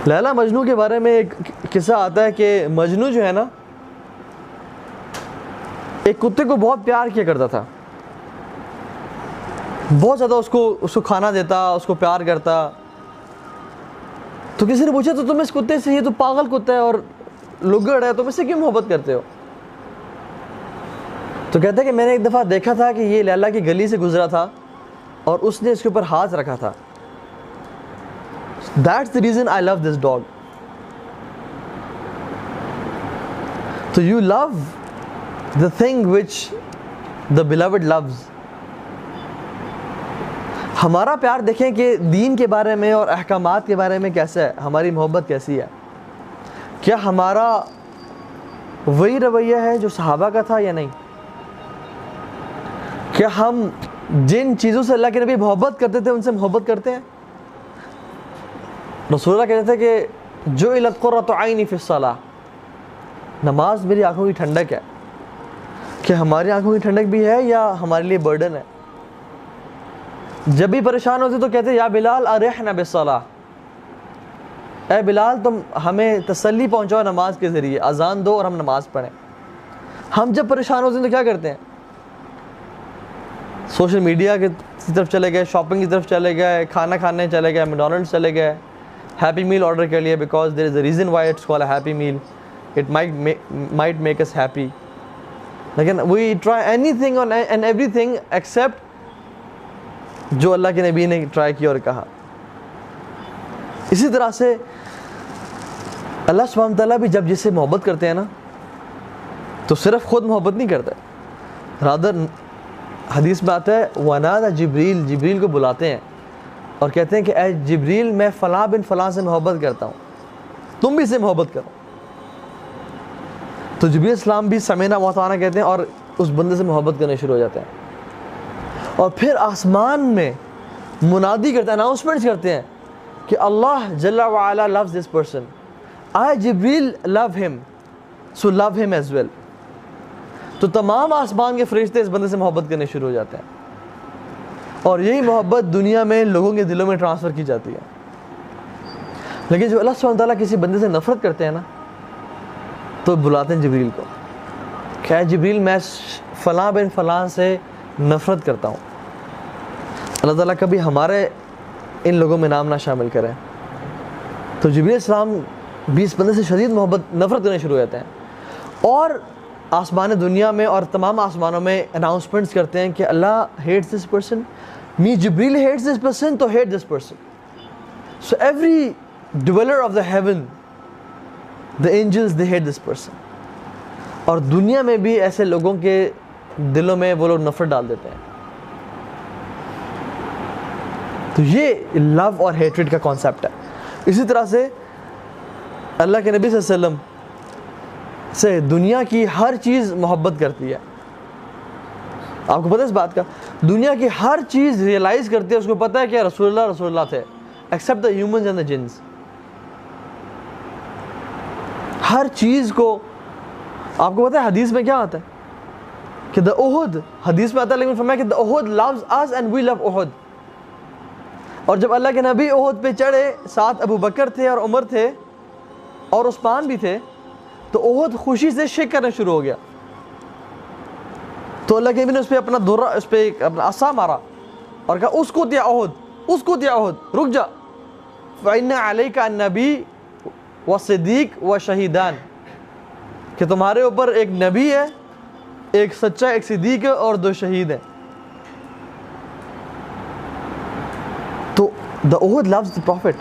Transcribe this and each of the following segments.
لیلا مجنو کے بارے میں ایک قصہ آتا ہے کہ مجنو جو ہے نا ایک کتے کو بہت پیار کیا کرتا تھا، بہت زیادہ اس کو کھانا دیتا، اس کو پیار کرتا. تو کسی نے پوچھا تو تم اس کتے سے، یہ تو پاگل کتا ہے اور لگڑ ہے، تم اس سے کیوں محبت کرتے ہو؟ تو کہتا ہے کہ میں نے ایک دفعہ دیکھا تھا کہ یہ لیلا کی گلی سے گزرا تھا اور اس نے اس کے اوپر ہاتھ رکھا تھا. That's the reason I love this dog. So you love the thing which the beloved loves. ہمارا پیار دیکھیں کہ دین کے بارے میں اور احکامات کے بارے میں کیسا ہے، ہماری محبت کیسی ہے. کیا ہمارا وہی رویہ ہے جو صحابہ کا تھا یا نہیں؟ کیا ہم جن چیزوں سے اللہ کے نبی محبت کرتے تھے ان سے محبت کرتے ہیں؟ رسول اللہ کہتے تھے کہ جعلت قرۃ عینی فی الصلاۃ، نماز میری آنکھوں کی ٹھنڈک ہے. کہ ہماری آنکھوں کی ٹھنڈک بھی ہے یا ہمارے لیے برڈن ہے؟ جب بھی پریشان ہوتے تو کہتے یا بلال ارحنا بالصلاۃ، اے بلال تم ہمیں تسلی پہنچاؤ نماز کے ذریعے، اذان دو اور ہم نماز پڑھیں. ہم جب پریشان ہوتے ہیں تو کیا کرتے ہیں؟ سوشل میڈیا کی طرف چلے گئے، شاپنگ کی طرف چلے گئے، کھانا کھانے چلے گئے، میکڈونلڈس چلے گئے، ہیپی میل آرڈر کر لیے because there is a reason why it's called a happy meal, it might make us happy. لیکن we try anything and everything except جو اللہ کے نبی نے ٹرائی کیا اور کہا. اسی طرح سے اللہ سبحانہ تعالیٰ بھی جب جس سے محبت کرتے ہیں نا تو صرف خود محبت نہیں کرتے، رادر حدیث میں آتا ہے وَنَادَ جبریل، جبریل کو بلاتے ہیں اور کہتے ہیں کہ اے جبریل میں فلاں بن فلاں سے محبت کرتا ہوں، تم بھی سے محبت کرو. تو جبریل السلام بھی سمینا وطانا کہتے ہیں اور اس بندے سے محبت کرنے شروع ہو جاتے ہیں. اور پھر آسمان میں منادی کرتے ہیں، اناؤنسمنٹس کرتے ہیں کہ اللہ جل وعلا loves this person. I Jibril love him, so love him as well. تو تمام آسمان کے فرشتے اس بندے سے محبت کرنے شروع ہو جاتے ہیں اور یہی محبت دنیا میں لوگوں کے دلوں میں ٹرانسفر کی جاتی ہے. لیکن جو اللہ سبحانہ تعالیٰ کسی بندے سے نفرت کرتے ہیں نا تو بلاتے ہیں جبریل کو کہ اے جبریل میں فلاں بن فلاں سے نفرت کرتا ہوں. اللہ تعالیٰ کبھی ہمارے ان لوگوں میں نام نہ شامل کریں. تو جبریل السلام بھی اس بندے سے شدید محبت نفرت کرنے شروع ہو جاتے ہیں اور آسمان دنیا میں اور تمام آسمانوں میں اناؤنسمنٹس کرتے ہیں کہ اللہ hates this person, me Jibril hates this person, تو hate this person. So every dweller of the heaven, the angels, they hate this person. اور دنیا میں بھی ایسے لوگوں کے دلوں میں وہ لوگ نفرت ڈال دیتے ہیں. تو یہ لو اور ہیٹریڈ کا کانسیپٹ ہے. اسی طرح سے اللہ کے نبی صلی اللہ علیہ وسلم سے دنیا کی ہر چیز محبت کرتی ہے. آپ کو پتہ ہے اس بات کا؟ دنیا کی ہر چیز ریئلائز کرتی ہے، اس کو پتہ ہے کہ رسول اللہ تھے accept the humans and the جنس. ہر چیز کو آپ کو پتہ ہے حدیث میں کیا آتا ہے کہ دا احد، حدیث میں آتا ہے لیکن فرمایا کہ دا احد loves us and we love احد. اور جب اللہ کے نبی احد پہ چڑھے، ساتھ ابو بکر تھے اور عمر تھے اور عثمان بھی تھے، تو احد خوشی سے شیک کرنا شروع ہو گیا. تو اللہ کے نبی نے اس پہ اپنا دورہ، اس پہ اپنا عصا مارا اور کہا اس کو دیا احد، اس کو دیا احد، رک جا. فَإِنَّ عَلَيْكَ النَّبِيُّ وَالصِّدِّيقُ وَالشَّهِيدَانِ، کہ تمہارے اوپر ایک نبی ہے، ایک سچا، ایک صدیق ہے اور دو شہید ہیں. تو the Uhud loves the Prophet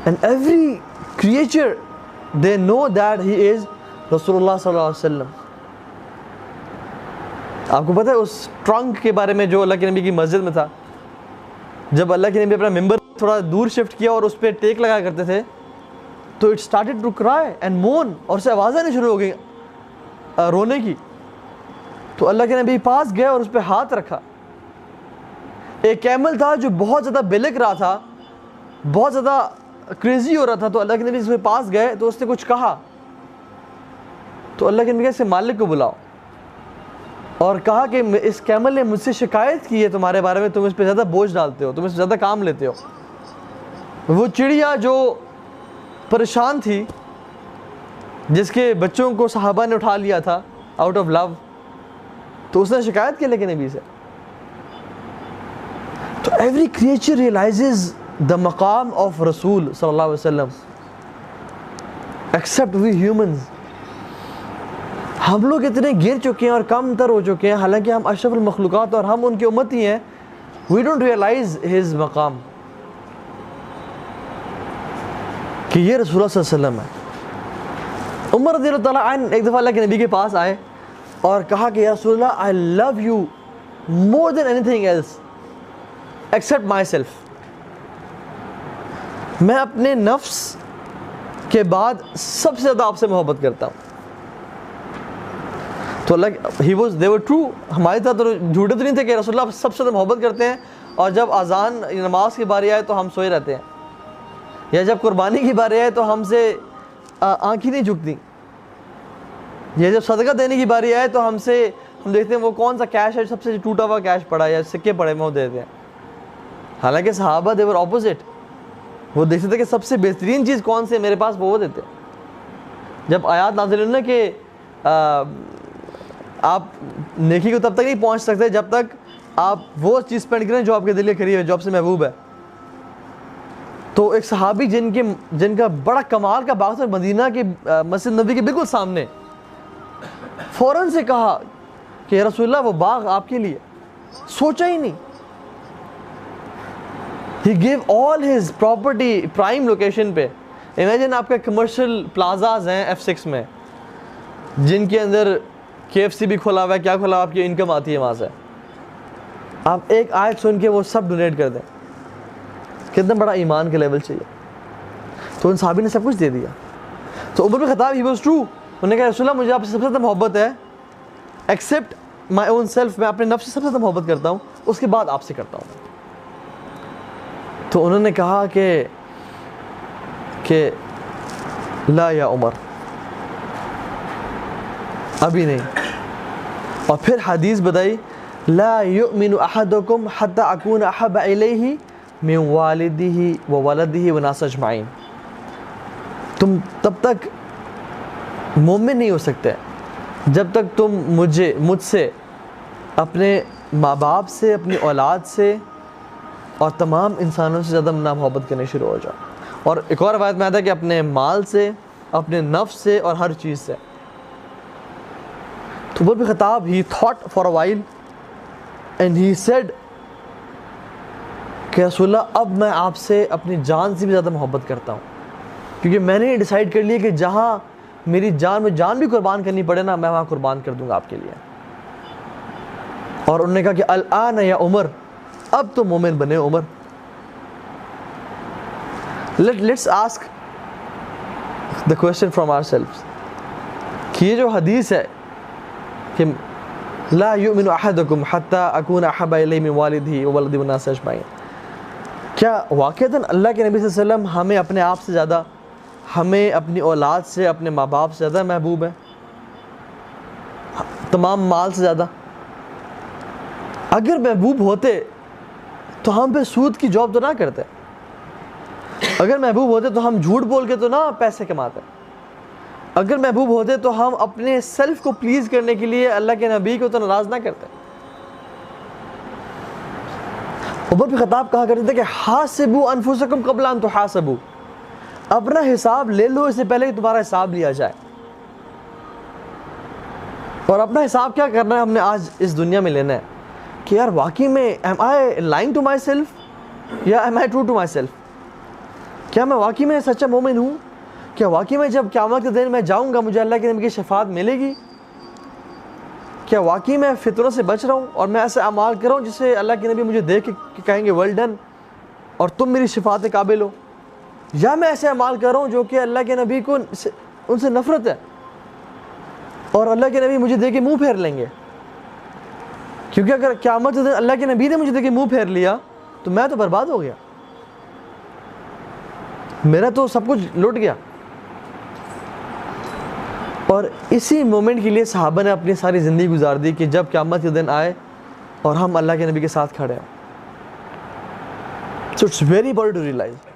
and every creature they know that he is Rasulullah صلی اللہ علیہ وسلم. آپ کو پتہ ہے اس ٹرنک کے بارے میں جو اللہ کے نبی کی مسجد میں تھا، جب اللہ کے نبی اپنا ممبر تھوڑا دور شفٹ کیا اور اس پہ ٹیک لگا کرتے تھے تو it started to cry and moan, اور اسے آوازیں نہیں شروع ہو گئی رونے کی. تو اللہ کے نبی پاس گئے اور اس پہ ہاتھ رکھا. ایک کیمل تھا جو بہت زیادہ بلک رہا تھا، بہت زیادہ کریزی ہو رہا تھا. تو اللہ کے نبی اس کے پاس گئے تو اس نے کچھ کہا تو اللہ کے نبی اس کے مالک کو بلاؤ اور کہا کہ اس کیمل نے مجھ سے شکایت کی ہے تمہارے بارے میں، تم اس پہ زیادہ بوجھ ڈالتے ہو، تم اس پہ زیادہ کام لیتے ہو. وہ چڑیا جو پریشان تھی، جس کے بچوں کو صحابہ نے اٹھا لیا تھا آؤٹ آف لو، تو اس نے شکایت کی لیکن نبی سے. تو ایوری کریچر ریئلائزز دا مقام آف رسول صلی اللہ علیہ وسلم ایکسیپٹ وی ہیومنز. ہم لوگ اتنے گر چکے ہیں اور کم تر ہو چکے ہیں، حالانکہ ہم اشرف المخلوقات اور ہم ان کی امتی ہیں. وی ڈونٹ ریئلائز ہز مقام کہ یہ رسول اللہ صلی اللہ علیہ وسلم ہے. عمر رضی اللہ تعالیٰ عنہ ایک دفعہ اللہ کے نبی کے پاس آئے اور کہا کہ یا رسول اللہ I love you more than anything else except myself. میں اپنے نفس کے بعد سب سے زیادہ آپ سے محبت کرتا ہوں. تو اللہ he was they were true. ہماری طرح تو جھوٹے تو نہیں تھے کہ رسول اللہ سب سے زیادہ محبت کرتے ہیں اور جب اذان نماز کی باری آئے تو ہم سوئے رہتے ہیں، یا جب قربانی کی باری آئے تو ہم سے آنکھیں نہیں جھکتی، یا جب صدقہ دینے کی باری آئے تو ہم دیکھتے ہیں وہ کون سا کیش ہے سب سے ٹوٹا ہوا کیش پڑا ہے یا سکے پڑے میں وہ دیتے ہیں. حالانکہ صحابہ دے ور اپوزٹ. وہ دیکھتے تھے کہ سب سے بہترین چیز کون سی ہے میرے پاس، وہ دیتے. جب آیات نازل ہوئی نا کہ آپ نیکی کو تب تک نہیں پہنچ سکتے جب تک آپ وہ چیز اسپینڈ کریں جو آپ کے دل کے قریب ہے، جو آپ سے محبوب ہے. تو ایک صحابی جن کا بڑا کمال کا باغ تھا مدینہ کی مسجد نبی کے بالکل سامنے، فوراً سے کہا کہ یا رسول اللہ وہ باغ آپ کے لیے. سوچا ہی نہیں. He gave all his property prime location پہ. امیجن آپ کا کمرشل پلازاز ہیں F6 میں جن کے اندر KFC بھی کھولا ہوا ہے، کیا کھولا ہوا، آپ کی انکم آتی ہے وہاں سے. آپ ایک آیت سن کے وہ سب ڈونیٹ کر دیں. کتنا بڑا ایمان کا لیول چاہیے. تو ان صحابی نے سب کچھ دے دیا. تو عمر بن خطاب ہی واز ٹرو. انہوں نے کہا رسول اللہ مجھے آپ سے سب سے زیادہ محبت ہے ایکسیپٹ مائی اون سیلف. میں اپنے نفس سے سب سے زیادہ محبت کرتا ہوں، اس کے بعد آپ سے کرتا ہوں. تو انہوں نے کہا کہ لا یا عمر، ابھی نہیں. اور پھر حدیث بتائی لا یؤمن احدکم حتی اکون احب الیہ من والدہ وولدہ والناس اجمعین. تم تب تک مومن نہیں ہو سکتے جب تک تم مجھ سے، اپنے ماں باپ سے، اپنی اولاد سے اور تمام انسانوں سے زیادہ محبت کرنے شروع ہو جاؤ. اور ایک اور روایت میں آتا ہے کہ اپنے مال سے، اپنے نفس سے اور ہر چیز سے. تو عمر بن خطاب he thought for a while and he said کہ رسول اللہ اب میں آپ سے اپنی جان سے بھی زیادہ محبت کرتا ہوں، کیونکہ میں نے ڈیسائیڈ کر لیا کہ جہاں میری جان بھی قربان کرنی پڑے نا، میں وہاں قربان کر دوں گا آپ کے لیے. اور انہوں نے کہا کہ الآن یا عمر، اب تو مومن بنے عمر. Let's ask the question from ourselves کہ یہ جو حدیث ہے کہ لا یؤمن احدکم حتی اکون احب الیہ من والدہ وولدہ والناس اجمعین، کیا واقعتاً اللہ کے نبی صلی اللہ علیہ وسلم ہمیں اپنے آپ سے زیادہ، ہمیں اپنی اولاد سے، اپنے ماں باپ سے زیادہ محبوب ہے، تمام مال سے زیادہ؟ اگر محبوب ہوتے تو ہم پہ سود کی جاب تو نہ کرتے. اگر محبوب ہوتے تو ہم جھوٹ بول کے تو نہ پیسے کماتے. اگر محبوب ہوتے تو ہم اپنے سیلف کو پلیز کرنے کے لیے اللہ کے نبی کو تو ناراض نہ کرتے. عمر بن خطاب کہا کرتے تھے کہ حاسبوا انفسکم قبل ان تحاسبوا، اپنا حساب لے لو اس سے پہلے کہ تمہارا حساب لیا جائے. اور اپنا حساب کیا کرنا ہے ہم نے آج اس دنیا میں لینا ہے کہ یار واقعی میں am I lying to myself یا am I true to myself؟ کیا میں واقعی میں سچا مومن ہوں؟ کیا واقعی میں جب قیامت کے دن میں جاؤں گا مجھے اللہ کے نبی کی شفاعت ملے گی؟ کیا واقعی میں فطروں سے بچ رہا ہوں اور میں ایسے اعمال کر رہا ہوں جس سے اللہ کے نبی مجھے دیکھ کے کہیں گے ویل ڈن اور تم میری شفاعت کے قابل ہو؟ یا میں ایسے اعمال کر رہا ہوں جو کہ اللہ کے نبی کو ان سے نفرت ہے اور اللہ کے نبی مجھے دیکھ کے منہ پھیر لیں گے؟ کیونکہ اگر قیامت کے دن اللہ کے نبی نے مجھے دیکھ کے منہ پھیر لیا تو میں تو برباد ہو گیا، میرا تو سب کچھ لٹ گیا. اور اسی مومنٹ کے لیے صحابہ نے اپنی ساری زندگی گزار دی کہ جب قیامت کے دن آئے اور ہم اللہ کے نبی کے ساتھ کھڑے ہیں. So it's very important to realize